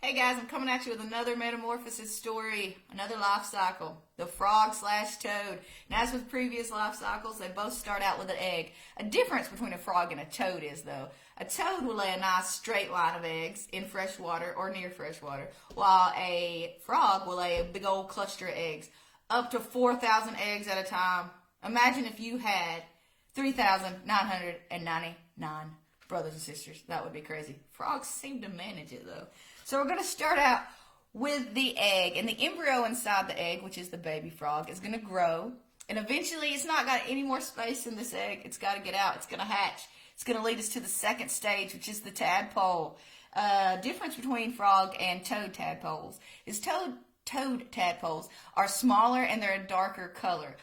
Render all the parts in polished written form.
Hey guys, I'm coming at you with another metamorphosis story, another life cycle, the frog slash toad. And as with previous life cycles, they both start out with an egg. A difference between a frog and a toad is, though, a toad will lay a nice straight line of eggs in fresh water or near fresh water, while a frog will lay a big old cluster of eggs, up to 4,000 eggs at a time. Imagine if you had 3,999 brothers and sisters. That would be crazy. Frogs seem to manage it, though. So we're going to start out with the egg, and the embryo inside the egg, which is the baby frog, is going to grow, and eventually it's not got any more space in this egg. It's got to get out. It's going to hatch. It's going to lead us to the second stage, which is the tadpole. Difference between frog and toad tadpoles is toad tadpoles are smaller and they're a darker color.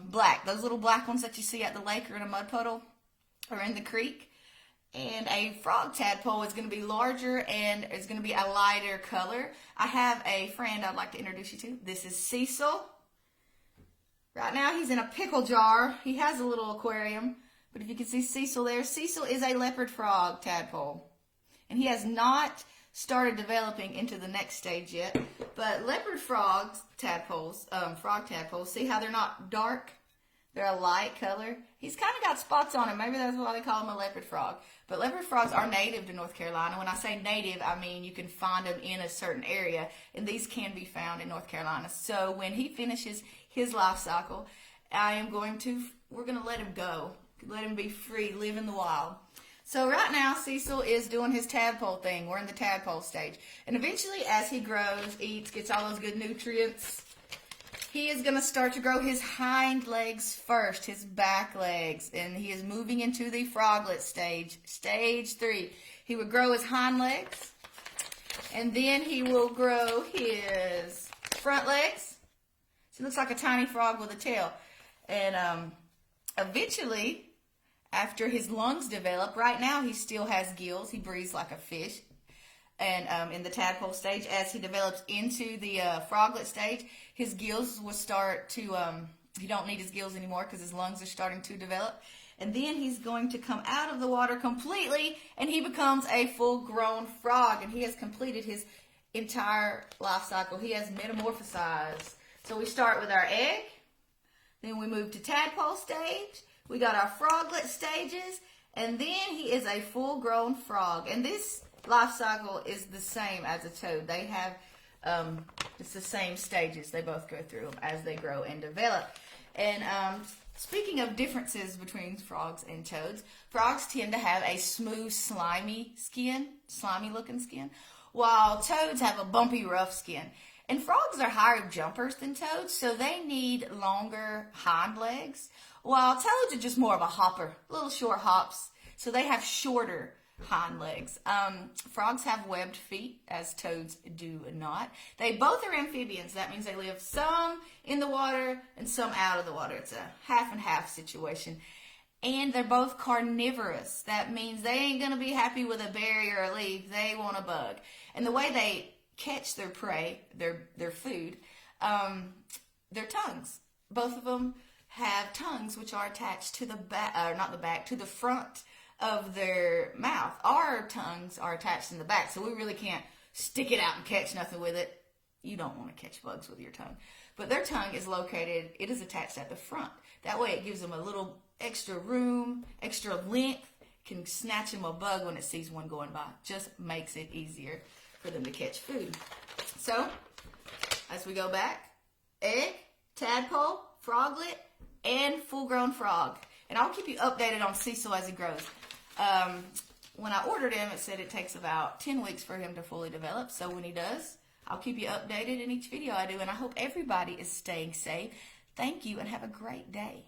Black. Those little black ones that you see at the lake or in a mud puddle or in the creek. And a frog tadpole is going to be larger and is going to be a lighter color. I have a friend I'd like to introduce you to. This is Cecil. Right now he's in a pickle jar. He has a little aquarium. But if you can see Cecil there, Cecil is a leopard frog tadpole. And he has not started developing into the next stage yet. But leopard frogs, tadpoles, frog tadpoles, see how they're not dark? They're a light color. He's kind of got spots on him. Maybe that's why they call him a leopard frog. But leopard frogs are native to North Carolina. When I say native, I mean you can find them in a certain area. And these can be found in North Carolina. So when he finishes his life cycle, we're going to let him go. Let him be free, live in the wild. So right now, Cecil is doing his tadpole thing. We're in the tadpole stage. And eventually, as he grows, eats, gets all those good nutrients, he is going to start to grow his hind legs first, his back legs. And he is moving into the froglet stage, stage 3. He would grow his hind legs. And then he will grow his front legs. So he looks like a tiny frog with a tail. And eventually, after his lungs develop, right now he still has gills. He breathes like a fish. And in the tadpole stage, as he develops into the froglet stage, his gills will start to, he don't need his gills anymore because his lungs are starting to develop. And then he's going to come out of the water completely, and he becomes a full-grown frog. And he has completed his entire life cycle. He has metamorphosized. So we start with our egg, then we move to tadpole stage. We got our froglet stages, and then he is a full-grown frog. And this life cycle is the same as a toad. They have, it's the same stages. They both go through them as they grow and develop. And speaking of differences between frogs and toads, frogs tend to have a smooth, slimy looking skin, while toads have a bumpy, rough skin. And frogs are higher jumpers than toads, so they need longer hind legs, while toads are just more of a hopper, little short hops, so they have shorter hind legs. Frogs have webbed feet, as toads do not. They both are amphibians. That means they live some in the water and some out of the water. It's a half and half situation. And they're both carnivorous. That means they ain't going to be happy with a berry or a leaf. They want a bug. And the way they catch their prey, their food, their tongues. Both of them have tongues which are attached to the back, to the front of their mouth. Our tongues are attached in the back, so we really can't stick it out and catch nothing with it. You don't want to catch bugs with your tongue. But their tongue is located, it is attached at the front. That way it gives them a little extra room, extra length, can snatch them a bug when it sees one going by. Just makes it easier for them to catch food. So, as we go back, egg, tadpole, froglet, and full-grown frog. And I'll keep you updated on Cecil as he grows. When I ordered him, it said it takes about 10 weeks for him to fully develop. So when he does, I'll keep you updated in each video I do. And I hope everybody is staying safe. Thank you and have a great day.